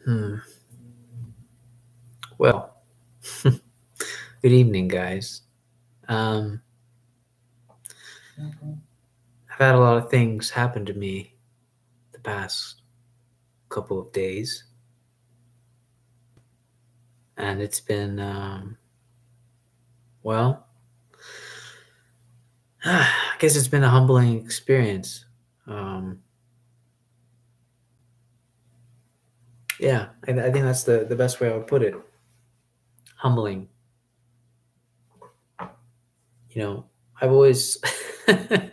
Hmm. Well, good evening, guys. Um, I've had a lot of things happen to me the past couple of days, and it's been, well, I guess it's been a humbling experience. Um, yeah, I think that's the best way I would put it. Humbling. You know, I've always, I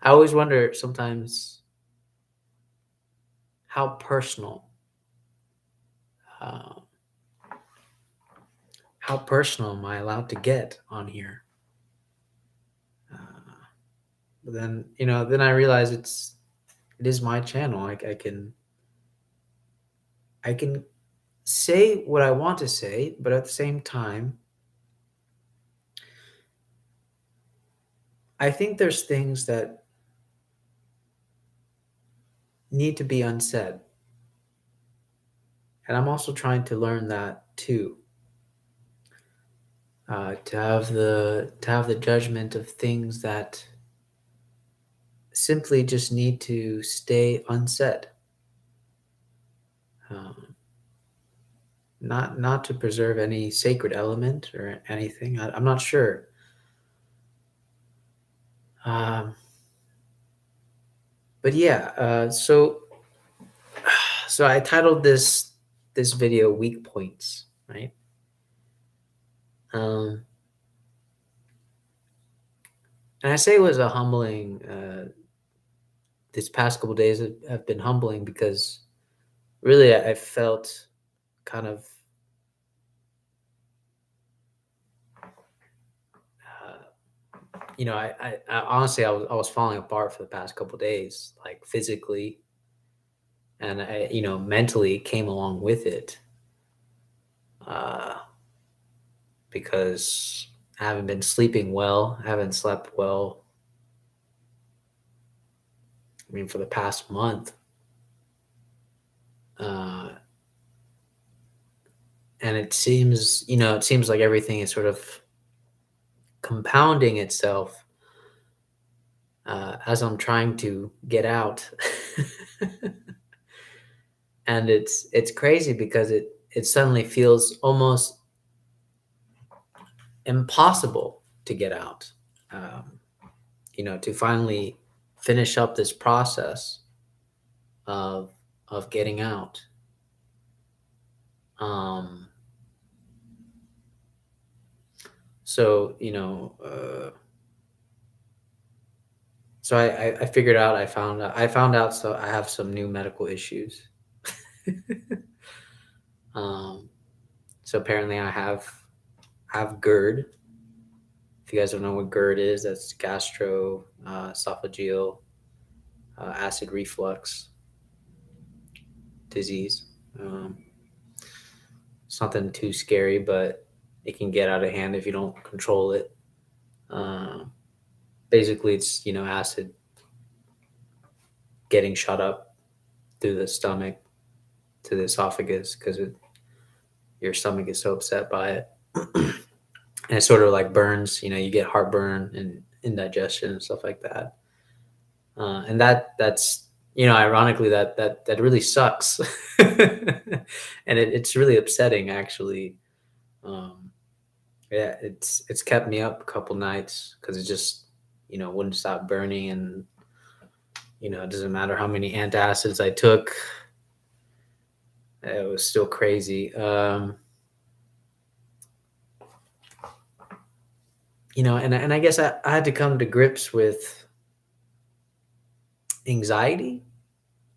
always wonder sometimes how uh, personal am I allowed to get on here? Uh, But then, then I realize it is my channel. I can say what I want to say, but at the same time, I think there's things that need to be unsaid. And I'm also trying to learn that too. To have the judgment of things that simply just need to stay unsaid. Um, not to preserve any sacred element or anything. I'm not sure. Um, but yeah, so I titled this video "Weak Points," right? Um, and I say it was a humbling. These past couple days have been humbling because really I felt kind of, I honestly I was falling apart for the past couple days, like physically, and mentally came along with it, uh, because I haven't been sleeping well, I haven't slept well. I mean, for the past month, uh, and it seems like everything is sort of compounding itself as I'm trying to get out. And it's crazy because it suddenly feels almost impossible to get out. Um, to finally finish up this process of getting out. Um, so I figured out I found out so I have some new medical issues. um, so apparently I have GERD. If you guys don't know what GERD is, that's gastro esophageal acid reflux disease. Um, it's nothing too scary, but it can get out of hand if you don't control it. Um, Basically, it's acid getting shot up through the stomach to the esophagus because your stomach is so upset by it, and it sort of like burns. You get heartburn and indigestion and stuff like that. And that's ironically that really sucks. And it's really upsetting actually. um yeah, it's kept me up a couple nights because it just wouldn't stop burning. And it doesn't matter how many antacids I took, it was still crazy. And I guess I had to come to grips with anxiety,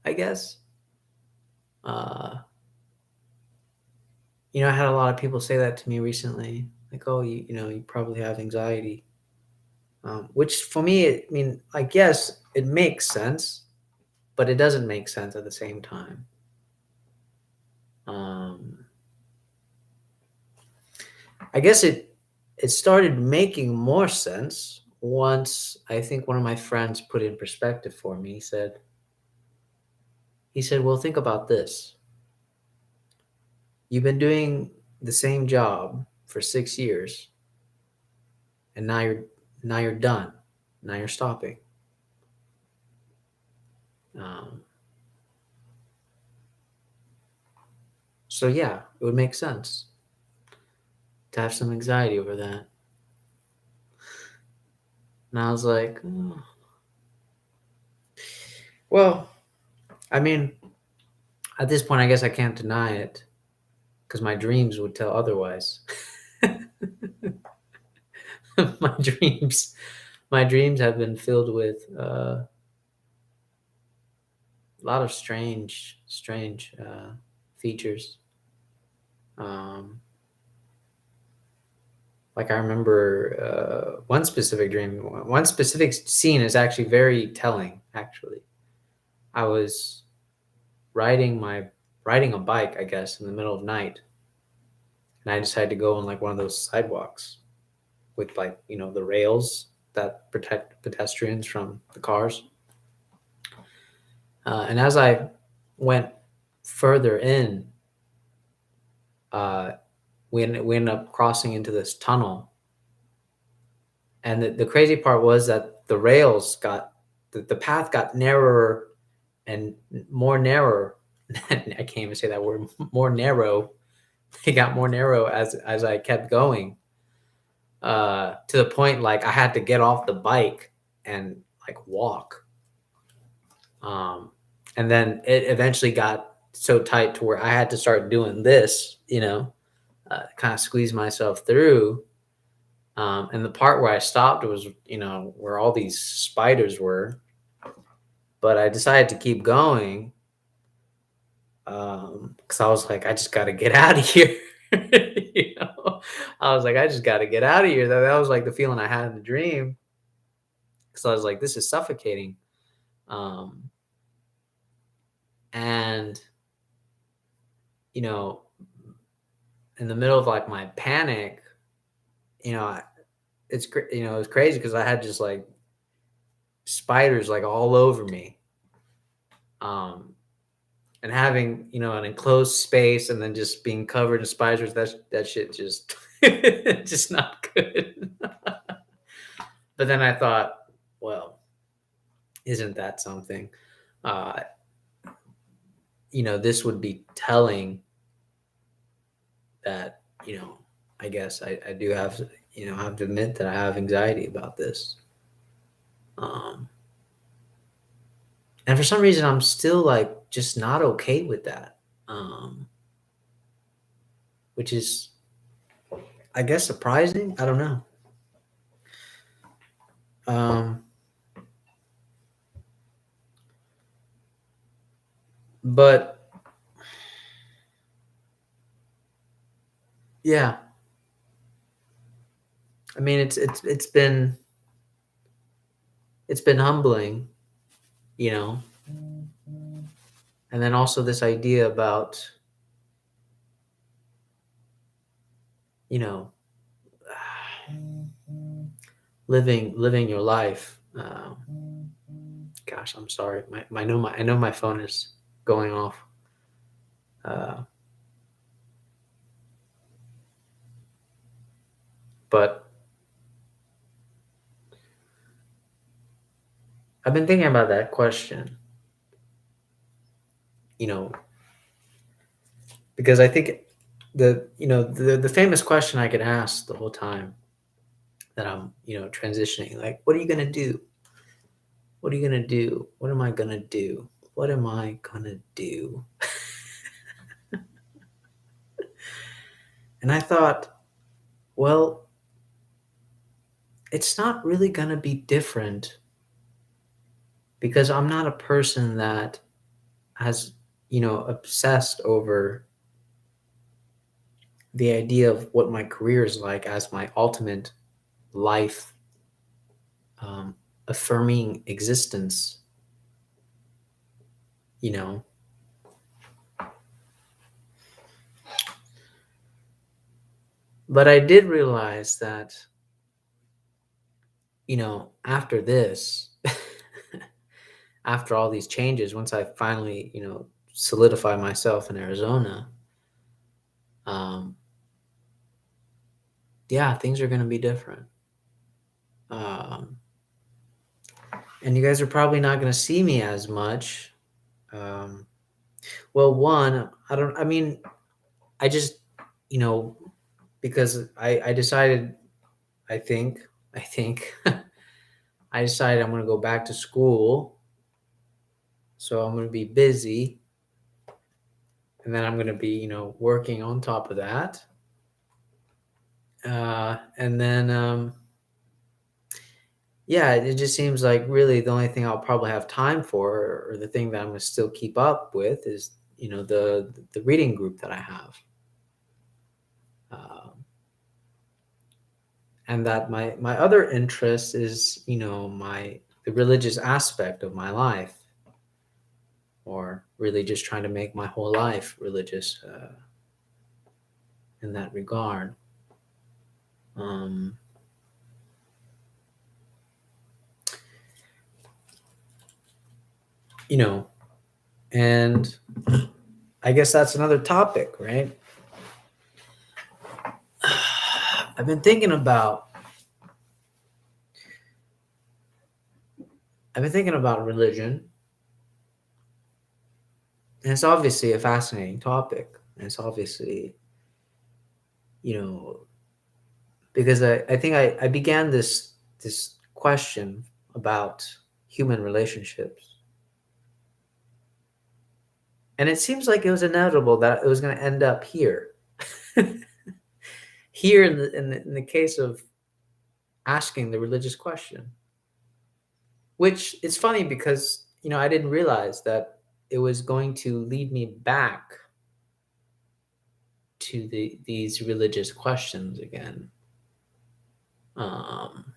I guess. uh I had a lot of people say that to me recently, like, "Oh, you probably have anxiety." Which for me, I mean, I guess it makes sense, but it doesn't make sense at the same time. Um, I guess it started making more sense once I think one of my friends put it in perspective for me. He said, "Well, think about this. You've been doing the same job for 6 years, and now you're done. Now you're stopping. Um, so yeah, it would make sense to have some anxiety over that. And I was like, oh. Well, I mean, at this point, I guess I can't deny it because my dreams would tell otherwise. my dreams, my dreams have been filled with a lot of strange features. Um, like I remember one specific dream, one specific scene is actually very telling. Actually, I was riding a bike, I guess, in the middle of night, and I decided to go on like one of those sidewalks with like the rails that protect pedestrians from the cars. And as I went further in, uh, we ended up crossing into this tunnel. And the crazy part was that the rails the path got narrower and more narrow. I can't even say that word. More narrow. It got more narrow as I kept going. To the point like I had to get off the bike and like walk. And then it eventually got so tight to where I had to start doing this, kind of squeeze myself through. And the part where I stopped was, where all these spiders were. But I decided to keep going because I was like, I just got to get out of here. I was like, I just got to get out of here. That was like the feeling I had in the dream. Because I was like, this is suffocating. Um, and, you know, in the middle of like my panic, it was crazy because I had just like spiders like all over me. And having an enclosed space and then just being covered in spiders, that shit just just not good. But then I thought, well, isn't that something? Uh, this would be telling that I guess I do have have to admit that I have anxiety about this. Um, and for some reason, I'm still like just not okay with that. Which is, I guess, surprising. I don't know. Um, but yeah, I mean, it's been humbling, you know, and then also this idea about you know living your life. Gosh, I'm sorry. I know my phone is going off. Uh, but I've been thinking about that question, you know, because I think the famous question I get asked the whole time that I'm transitioning, like, what are you gonna do? What are you gonna do? What am I gonna do? What am I gonna do? And I thought, well, it's not really gonna be different because I'm not a person that has, obsessed over the idea of what my career is like as my ultimate life affirming existence, you know. But I did realize that, after this, after all these changes, once I finally, solidify myself in Arizona, Yeah, things are going to be different. Um, and you guys are probably not going to see me as much. Um, well, one, I mean, I just, you know, because I decided, I think, I think, I decided I'm going to go back to school. So I'm going to be busy. And then I'm going to be, working on top of that. And then, yeah, it just seems like really the only thing I'll probably have time for, or the thing that I'm going to still keep up with, is the reading group that I have, and that my other interest is the religious aspect of my life, or really just trying to make my whole life religious in that regard. Um, you know, and I guess that's another topic, right? I've been thinking about religion, and it's obviously a fascinating topic. And it's obviously, you know, because I think I began this question about human relationships, and it seems like it was inevitable that it was going to end up here. Here in the case of asking the religious question, which is funny because I didn't realize that it was going to lead me back to these religious questions again. Um,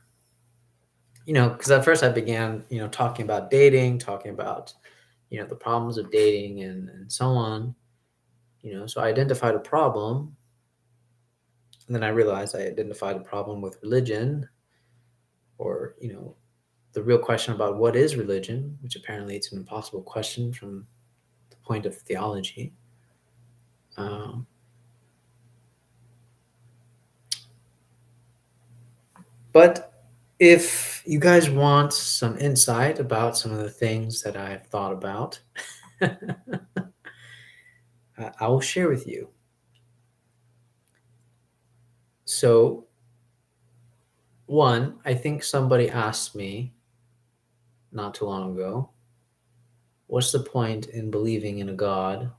because at first I began, talking about dating, talking about, the problems of dating and so on. So I identified a problem, and then I realized I identified a problem with religion, or, the real question about what is religion, which apparently it's an impossible question from the point of theology. Um, but if you guys want some insight about some of the things that I've thought about, I will share with you. So, one, I think somebody asked me not too long ago, what's the point in believing in a God?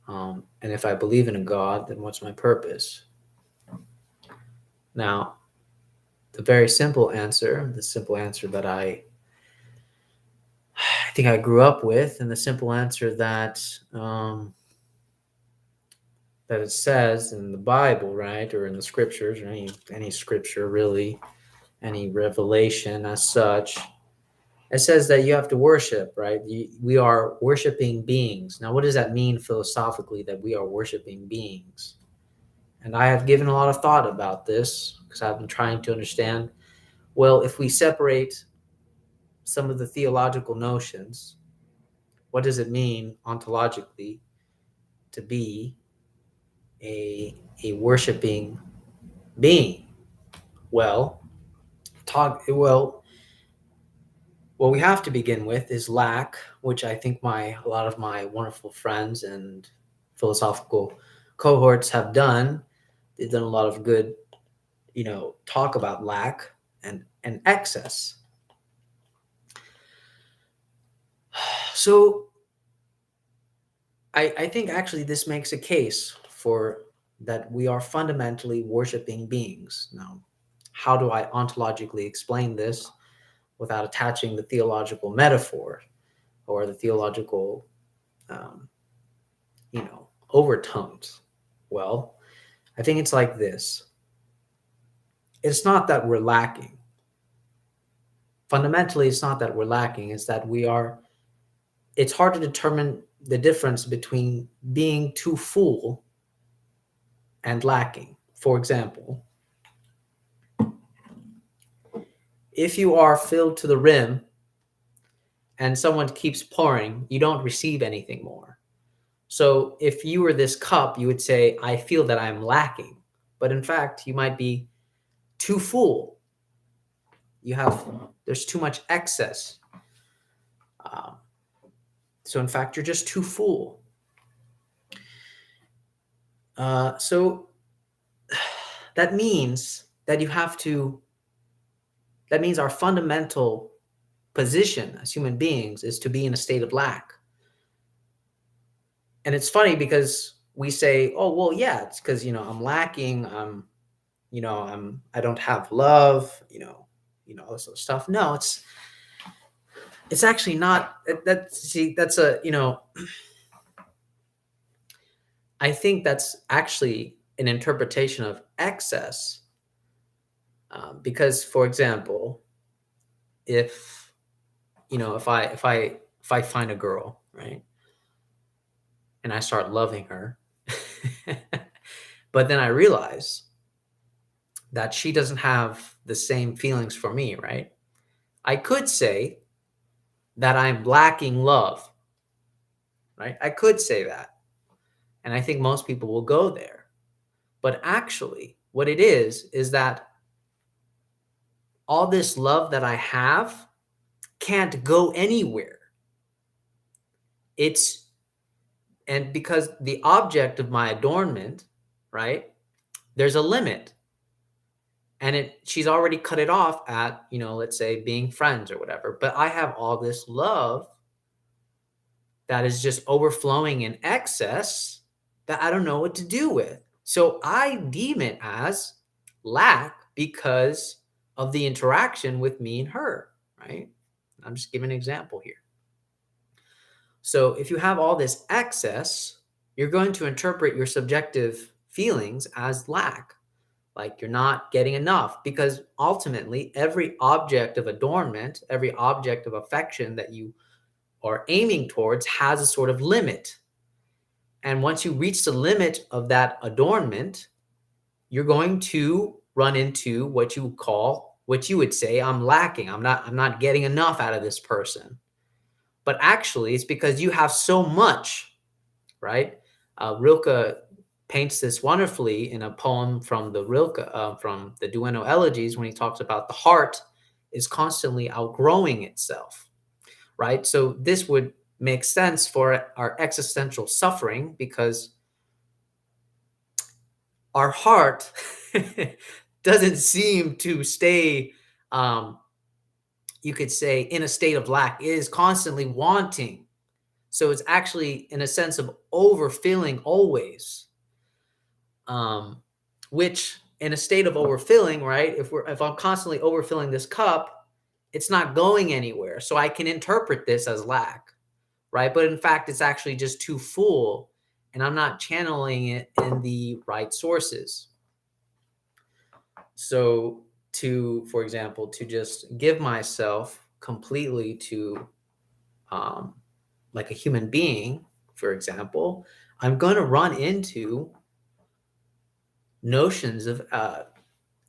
And if I believe in a God, then what's my purpose? Now, the simple answer that I think I grew up with, and the simple answer that that it says in the Bible, right, or in the scriptures, or any scripture really, any revelation as such, it says that you have to worship, right? We are worshiping beings. Now, what does that mean philosophically, that we are worshiping beings? And I have given a lot of thought about this because I've been trying to understand, well, if we separate some of the theological notions, what does it mean ontologically to be a worshiping being? Well, what we have to begin with is lack, which I think a lot of my wonderful friends and philosophical cohorts have done. They've done a lot of good, talk about lack and excess. So I think actually this makes a case for that we are fundamentally worshiping beings. Now, how do I ontologically explain this without attaching the theological metaphor or the theological, um, overtones? Well, I think it's like this. It's not that we're lacking. Fundamentally, it's not that we're lacking. It's that it's hard to determine the difference between being too full and lacking. For example, if you are filled to the rim and someone keeps pouring, you don't receive anything more. So if you were this cup, you would say, I feel that I'm lacking. But in fact, you might be too full. There's too much excess. Um, so in fact, you're just too full. So that means our fundamental position as human beings is to be in a state of lack. And it's funny because we say, oh, well, yeah, it's because, I'm lacking. I don't have love, all this other stuff. No, it's actually not that's I think that's actually an interpretation of excess. Because, for example, if I find a girl, right, and I start loving her, but then I realize that she doesn't have the same feelings for me, right? I could say that I'm lacking love, right? I could say that. And I think most people will go there. But actually, what it is that all this love that I have can't go anywhere. And because the object of my adornment, right, there's a limit. And she's already cut it off at, let's say being friends or whatever. But I have all this love that is just overflowing in excess that I don't know what to do with. So I deem it as lack because of the interaction with me and her, right? I'm just giving an example here. So if you have all this excess, you're going to interpret your subjective feelings as lack, like you're not getting enough, because ultimately every object of adornment, every object of affection that you are aiming towards has a sort of limit. And once you reach the limit of that adornment, you're going to run into what you would say, I'm lacking. I'm not getting enough out of this person. But actually, it's because you have so much, right? Rilke paints this wonderfully in a poem from from the Duino Elegies, when he talks about the heart is constantly outgrowing itself, right? So this would make sense for our existential suffering, because our heart doesn't seem to stay, you could say, in a state of lack. It is constantly wanting. So it's actually in a sense of overfilling always, which in a state of overfilling, right? If I'm constantly overfilling this cup, it's not going anywhere. So I can interpret this as lack, right? But in fact, it's actually just too full, and I'm not channeling it in the right sources. So for example, to just give myself completely to, like a human being, for example, I'm going to run into notions of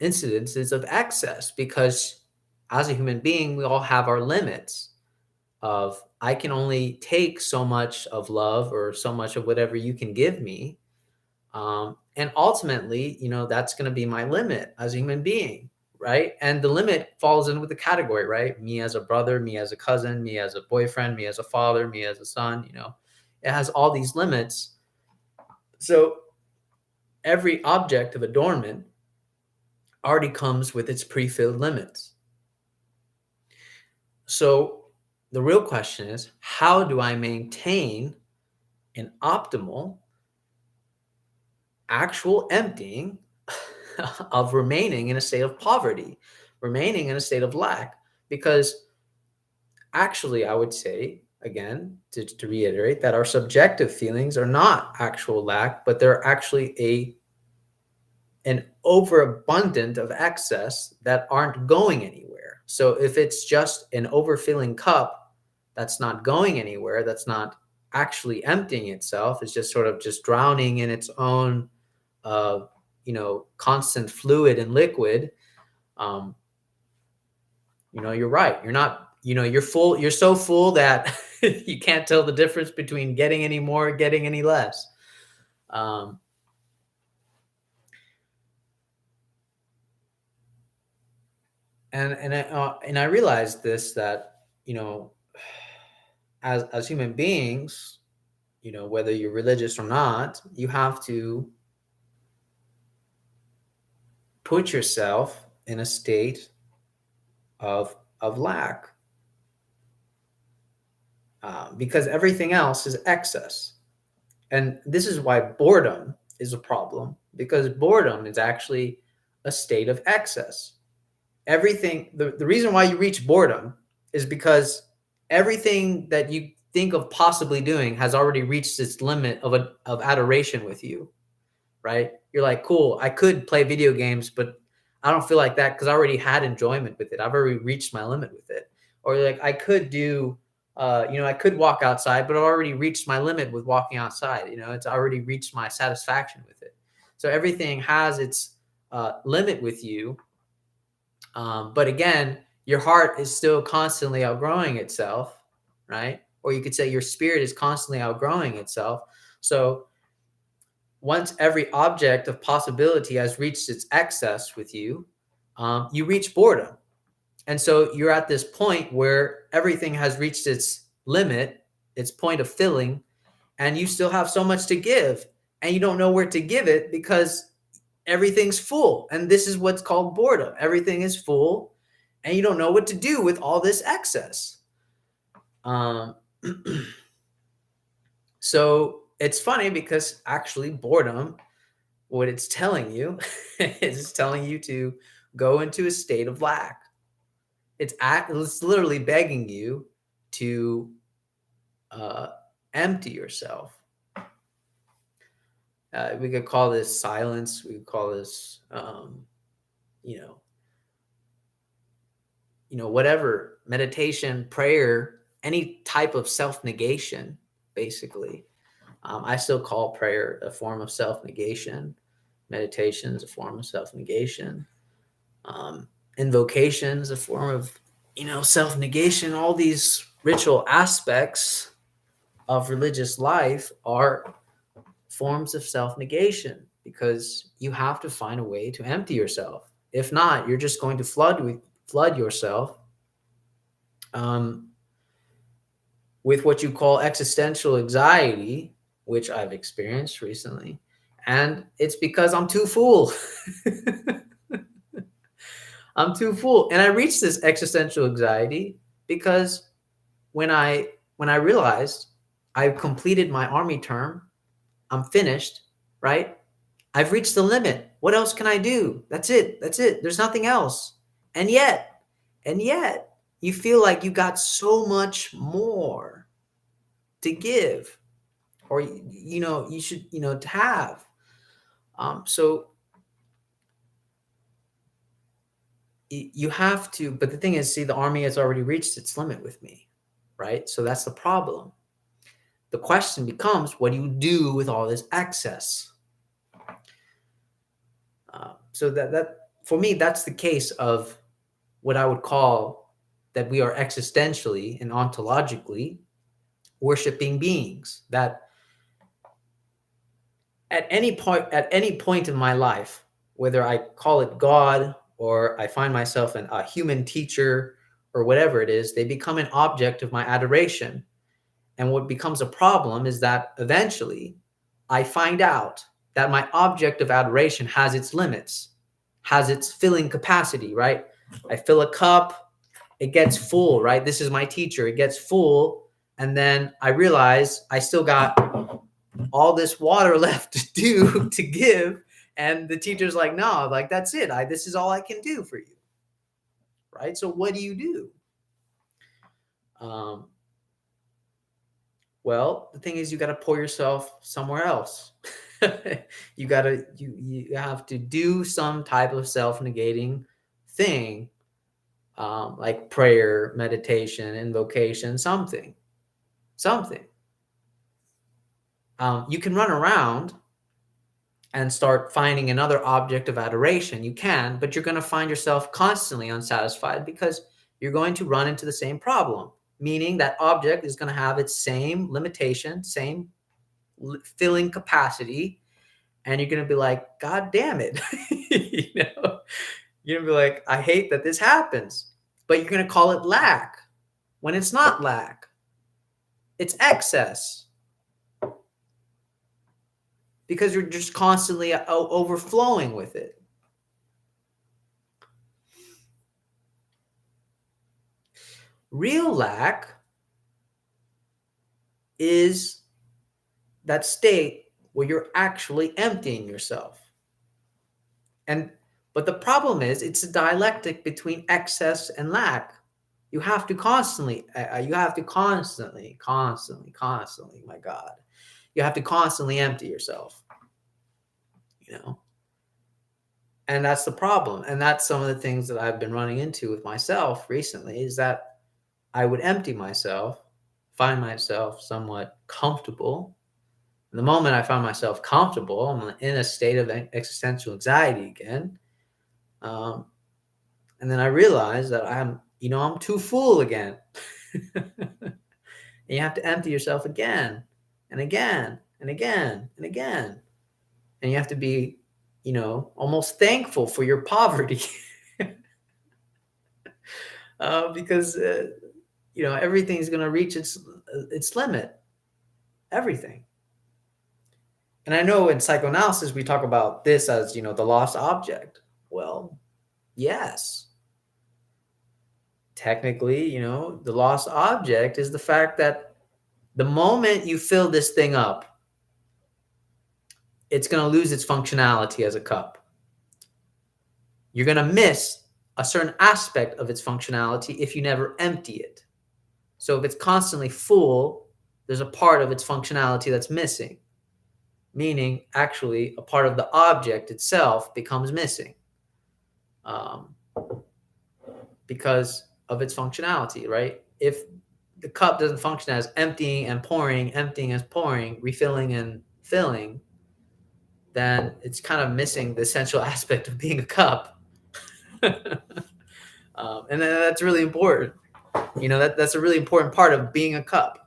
incidences of excess, because as a human being, we all have our limits of, I can only take so much of love or so much of whatever you can give me. And ultimately, that's going to be my limit as a human being, right? And the limit falls in with the category, right? Me as a brother, me as a cousin, me as a boyfriend, me as a father, me as a son, it has all these limits. So every object of adornment already comes with its pre-filled limits. So the real question is, how do I maintain an optimal, actual emptying of remaining in a state of poverty, remaining in a state of lack? Because actually, I would say, again, to reiterate, that our subjective feelings are not actual lack, but they're actually an overabundant of excess that aren't going anywhere. So if it's just an overfilling cup that's not going anywhere, that's not actually emptying itself, it's just sort of just drowning in its own, constant fluid and liquid. You're right. You're not you're so full that you can't tell the difference between getting any more, getting any less. Um, and I realized this, that, as human beings, whether you're religious or not, you have to put yourself in a state of lack, because everything else is excess. And this is why boredom is a problem, because boredom is actually a state of excess. The reason why you reach boredom is because everything that you think of possibly doing has already reached its limit of adoration with you, right? You're like, cool, I could play video games, but I don't feel like that because I already had enjoyment with it. I've already reached my limit with it. Or like, I could do, I could walk outside, but I've already reached my limit with walking outside. It's already reached my satisfaction with it. So everything has its limit with you. But again, your heart is still constantly outgrowing itself, right? Or you could say your spirit is constantly outgrowing itself. So once every object of possibility has reached its excess with you, you reach boredom. And so you're at this point where everything has reached its limit, its point of filling, and you still have so much to give, and you don't know where to give it because everything's full. And this is what's called boredom. Everything is full, and you don't know what to do with all this excess. So it's funny because actually boredom, what it's telling you is it's telling you to go into a state of lack. It's literally begging you to empty yourself. We could call this silence. We could call this, whatever, meditation, prayer, any type of self-negation, basically. I still call prayer a form of self-negation. Meditation is a form of self-negation. Invocation is a form of, self-negation. All these ritual aspects of religious life are forms of self-negation, because you have to find a way to empty yourself. If not, you're just going to flood yourself with what you call existential anxiety, which I've experienced recently. And it's because I'm too full. I'm too full. And I reached this existential anxiety because when I realized I've completed my Army term, I'm finished, right? I've reached the limit. What else can I do? That's it. That's it. There's nothing else. And yet, you feel like you got so much more to give, or, you should, to have. So you have to, but the thing is, see, the Army has already reached its limit with me, right? So that's the problem. The question becomes, what do you do with all this excess? So that for me, that's the case of what I would call that we are existentially and ontologically worshiping beings. That at any point in my life, whether I call it God or I find myself a human teacher or whatever it is, they become an object of my adoration. And what becomes a problem is that eventually I find out that my object of adoration has its limits, has its filling capacity, right? I fill a cup, it gets full, right? This is my teacher, it gets full. And then I realize I still got all this water left to give. And the teacher's like, no, like, that's it. This is all I can do for you. Right? So what do you do? Well, the thing is, you got to pour yourself somewhere else. you have to do some type of self-negating thing, like prayer, meditation, invocation, something. You can run around and start finding another object of adoration. You can, but you're going to find yourself constantly unsatisfied because you're going to run into the same problem, meaning that object is going to have its same limitation, same filling capacity, and you're going to be like, God damn it. You know, you're going to be like, I hate that this happens, but you're going to call it lack when it's not lack. It's excess, because you're just constantly overflowing with it. Real lack is that state where you're actually emptying yourself. But the problem is, it's a dialectic between excess and lack. You have to constantly, my God, you have to constantly empty yourself, you know? And that's the problem. And that's some of the things that I've been running into with myself recently, is that I would empty myself, find myself somewhat comfortable. And the moment I find myself comfortable, I'm in a state of existential anxiety again. And then I realize that I'm too full again. And you have to empty yourself again and again and again and again. And you have to be, almost thankful for your poverty. Because, everything's going to reach its limit. Everything. And I know in psychoanalysis, we talk about this as, the lost object. Well, yes. Technically, the lost object is the fact that the moment you fill this thing up, it's going to lose its functionality as a cup. You're going to miss a certain aspect of its functionality if you never empty it. So if it's constantly full, there's a part of its functionality that's missing, meaning actually a part of the object itself becomes missing because of its functionality, right? If the cup doesn't function as emptying and pouring, emptying as pouring, refilling and filling, then it's kind of missing the essential aspect of being a cup. And that's really important. That's a really important part of being a cup.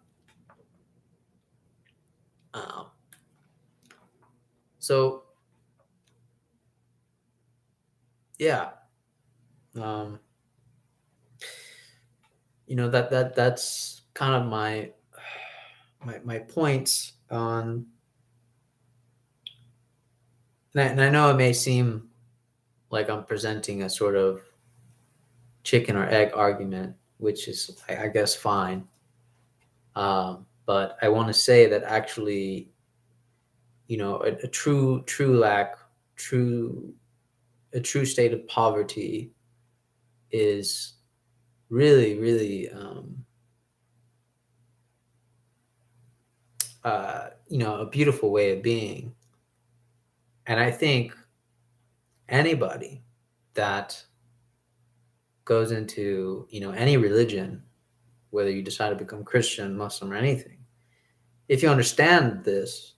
So, yeah. That's kind of my points on. And I know it may seem like I'm presenting a sort of chicken or egg argument, which is, I guess, fine. But I want to say that actually, a true lack, a true state of poverty is really, really, a beautiful way of being. And I think anybody that goes into, any religion, whether you decide to become Christian, Muslim, or anything, if you understand this,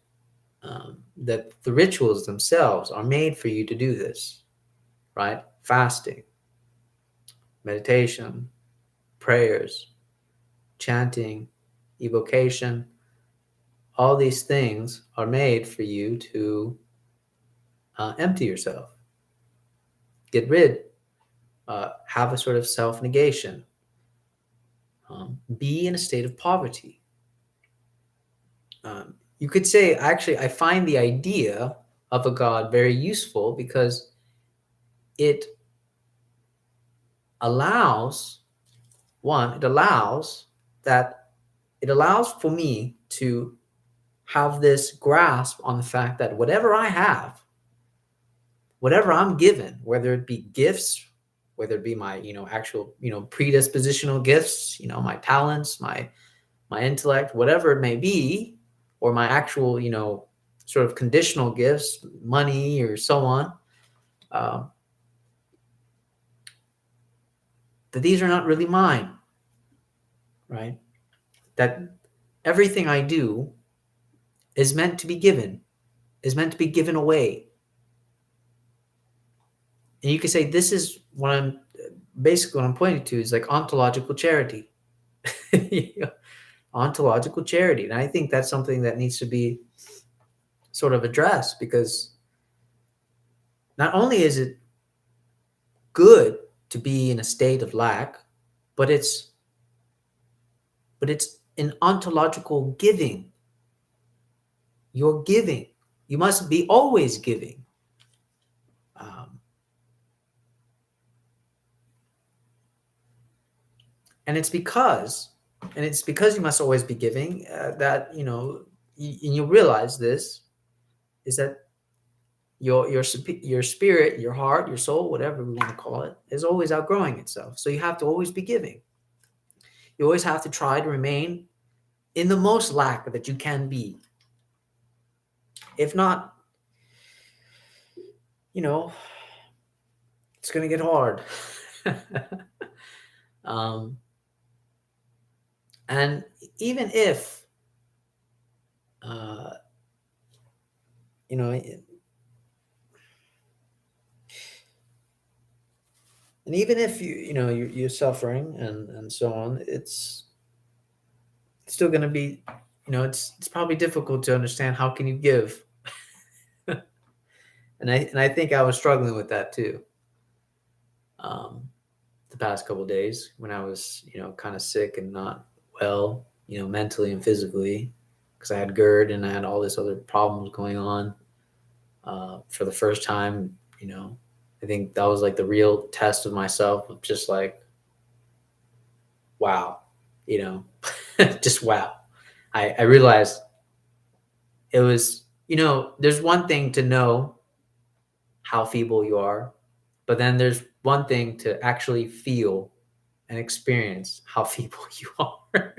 that the rituals themselves are made for you to do this, right? Fasting, meditation, prayers, chanting, evocation, all these things are made for you to empty yourself, get rid, have a sort of self-negation, be in a state of poverty. You could say, actually, I find the idea of a God very useful because it allows for me to have this grasp on the fact that whatever I have, whatever I'm given, whether it be gifts, whether it be my, actual, predispositional gifts, my talents, my intellect, whatever it may be, or my actual, sort of conditional gifts, money or so on, that these are not really mine, right? That everything I do is meant to be given, is meant to be given away. And you could say, this is what I'm basically what I'm pointing to is like ontological charity. Ontological charity. And I think that's something that needs to be sort of addressed, because not only is it good to be in a state of lack, but it's an ontological giving. You're giving. You must be always giving. Um, and it's because you must always be giving, that you realize this is that your spirit, your heart, your soul, whatever we want to call it, is always outgrowing itself. So you have to always be giving. You always have to try to remain in the most lack that you can be. If not, it's going to get hard. um, and even if, uh, you know, and even if you're suffering and so on, it's still going to be, it's probably difficult to understand how can you give. And I think I was struggling with that too. The past couple of days when I was, kind of sick and not well, mentally and physically, because I had GERD and I had all this other problems going on. For the first time, I think that was like the real test of myself, of just like, wow, just wow. I realized it was, there's one thing to know how feeble you are, but then there's one thing to actually feel and experience how feeble you are.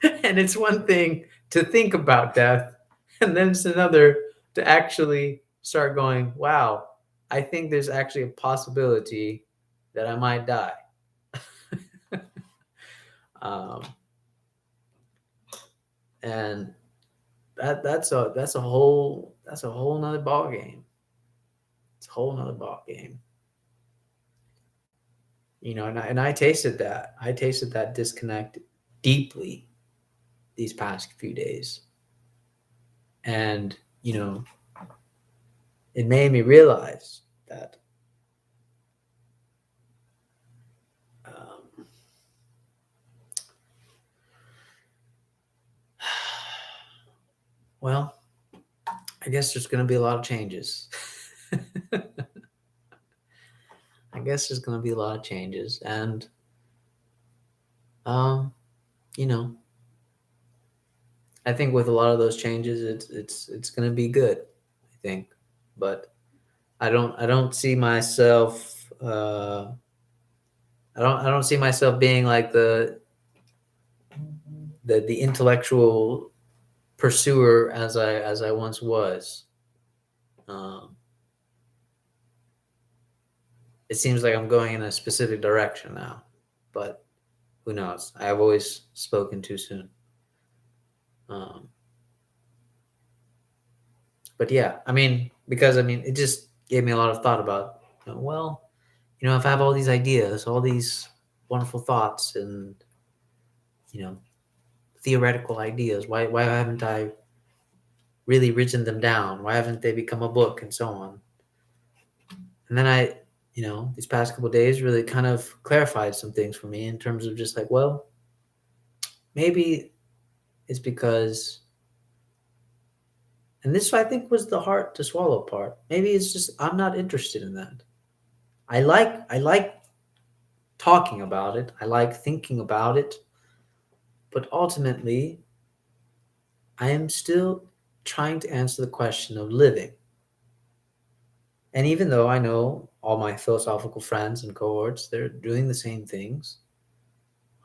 And it's one thing to think about death, and then it's another to actually start going, wow, I think there's actually a possibility that I might die. um, and that's a whole nother ball game. It's a whole nother ball game. And I tasted that. I tasted that disconnect deeply these past few days. And, it made me realize that, um, well, I guess there's going to be a lot of changes. I guess there's going to be a lot of changes. And, um, you know, I think with a lot of those changes, it's going to be good, I think. But I don't see myself, I don't see myself being like the intellectual pursuer as I once was. Um, it seems like I'm going in a specific direction now, but who knows? I've always spoken too soon. Um, but yeah, because it just gave me a lot of thought about, if I have all these ideas, all these wonderful thoughts, and you know, theoretical ideas, why haven't I really written them down? Why haven't they become a book, and so on? And then these past couple of days really kind of clarified some things for me in terms of just like, well, maybe it's because, and this I think was the hard to swallow part. Maybe it's just I'm not interested in that. I like talking about it. I like thinking about it, but ultimately, I am still trying to answer the question of living. And even though I know all my philosophical friends and cohorts, they're doing the same things.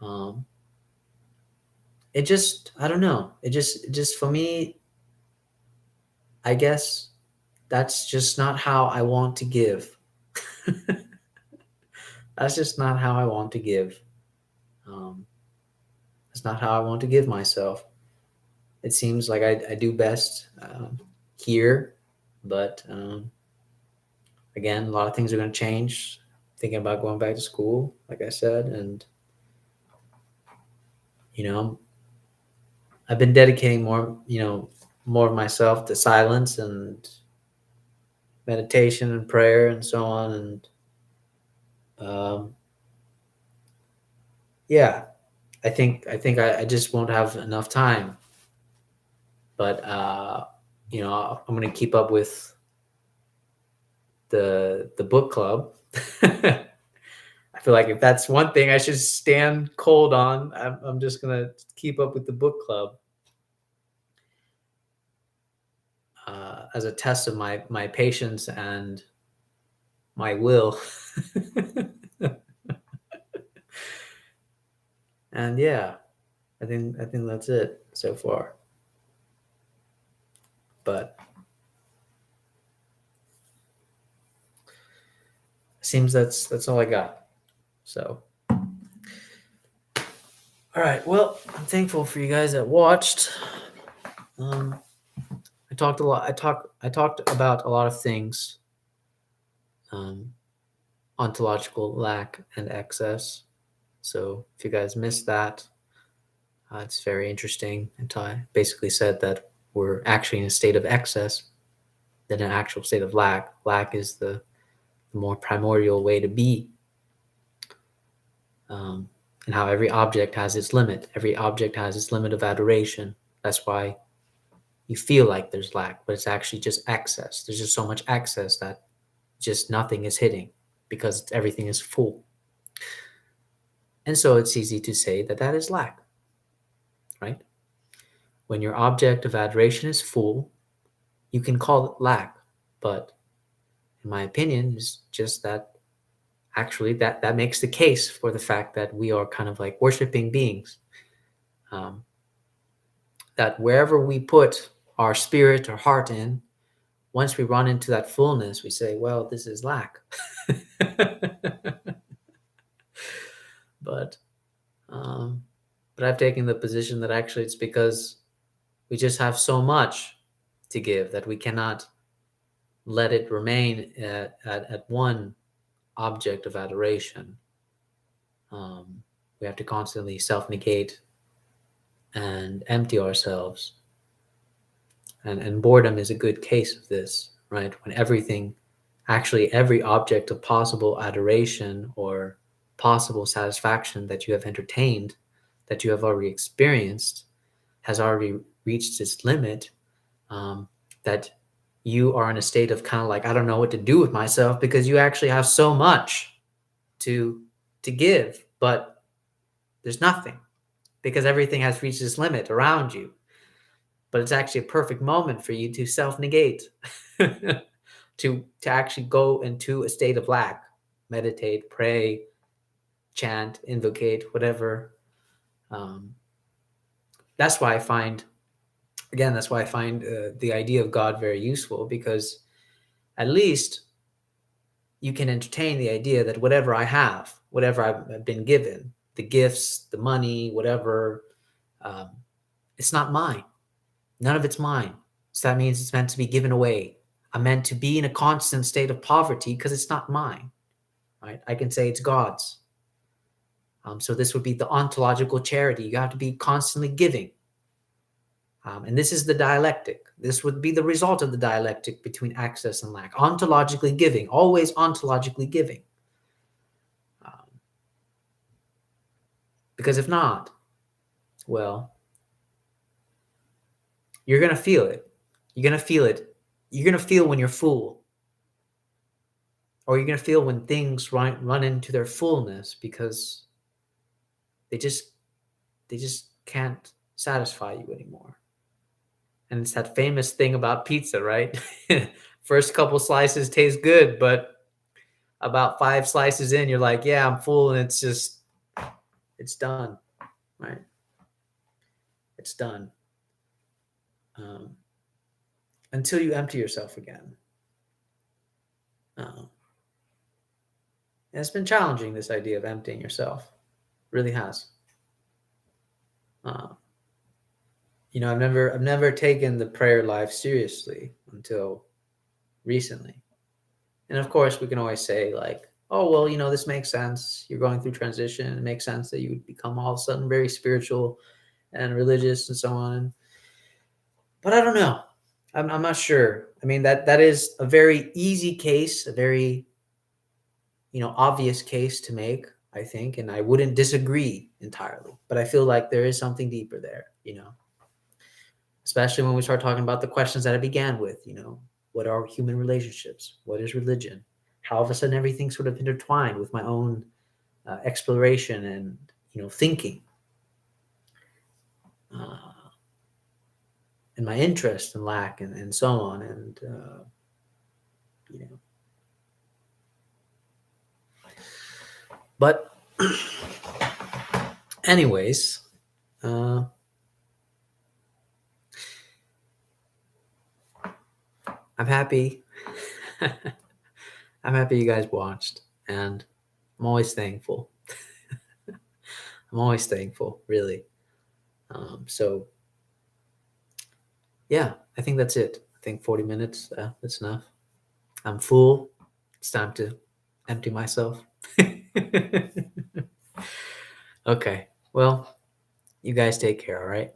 Um, it just, I don't know. It just for me, I guess that's just not how I want to give. That's just not how I want to give. Um, that's not how I want to give myself. It seems like I do best here, but again, a lot of things are going to change. thinking about going back to school, like I said, and you know, I've been dedicating more of myself to silence and meditation and prayer and so on. And um, yeah, I just won't have enough time. But I'm gonna keep up with the book club. I feel like if that's one thing I should stand cold on, I'm just gonna keep up with the book club as a test of my patience and my will. And yeah, I think that's it so far. But it seems that's all I got. So all right, well, I'm thankful for you guys that watched. I talked a lot. I talked about a lot of things. Um, Ontological lack and excess. So if you guys missed that, it's very interesting. And I basically said that we're actually in a state of excess than an actual state of lack. Lack is the more primordial way to be. And how every object has its limit. Every object has its limit of adoration. That's why you feel like there's lack, but it's actually just excess. There's just so much excess that just nothing is hitting because everything is full. And so it's easy to say that that is lack, right? When your object of adoration is full, you can call it lack. But in my opinion, it's just that actually that makes the case for the fact that we are kind of like worshiping beings. That wherever we put our spirit or heart in, once we run into that fullness, we say, well, this is lack. but but I've taken the position that actually it's because we just have so much to give that we cannot let it remain at one object of adoration. We have to constantly self-negate and empty ourselves. And boredom is a good case of this, right? When every object of possible adoration or possible satisfaction that you have entertained, that you have already experienced, has already reached its limit, that you are in a state of kind of like, I don't know what to do with myself because you actually have so much to give, but there's nothing because everything has reached its limit around you. But it's actually a perfect moment for you to self-negate, to actually go into a state of lack, meditate, pray, chant, invocate, whatever. That's why I find the idea of God very useful, because at least you can entertain the idea that whatever I have, whatever I've been given, the gifts, the money, whatever, it's not mine. None of it's mine. So that means it's meant to be given away. I'm meant to be in a constant state of poverty because it's not mine, right? I can say it's God's. So this would be the ontological charity. You have to be constantly giving. And this is the dialectic. This would be the result of the dialectic between access and lack. Ontologically giving, always ontologically giving. Because if not, well, you're going to feel it. You're going to feel it. You're going to feel when you're full. Or you're going to feel when things run into their fullness because they just can't satisfy you anymore. And it's that famous thing about pizza, right? First couple slices taste good, but about 5 slices in, you're like, yeah, I'm full, and it's done, right? It's done. Until you empty yourself again. And it's been challenging, this idea of emptying yourself. It really has. I've never taken the prayer life seriously until recently. And of course, we can always say, like, oh, well, this makes sense. You're going through transition. It makes sense that you would become all of a sudden very spiritual and religious and so on. But I don't know. I'm not sure. I mean, that is a very easy case, a very, obvious case to make, I think, and I wouldn't disagree entirely. But I feel like there is something deeper there, especially when we start talking about the questions that I began with, what are human relationships? What is religion? How all of a sudden everything sort of intertwined with my own exploration and, thinking, uh, and my interest and lack and so on. And, you know, but anyways, uh, I'm happy. I'm happy you guys watched, and I'm always thankful. I'm always thankful, really. So yeah, I think that's it. I think 40 minutes, that's enough. I'm full. It's time to empty myself. Okay. Well, you guys take care, all right?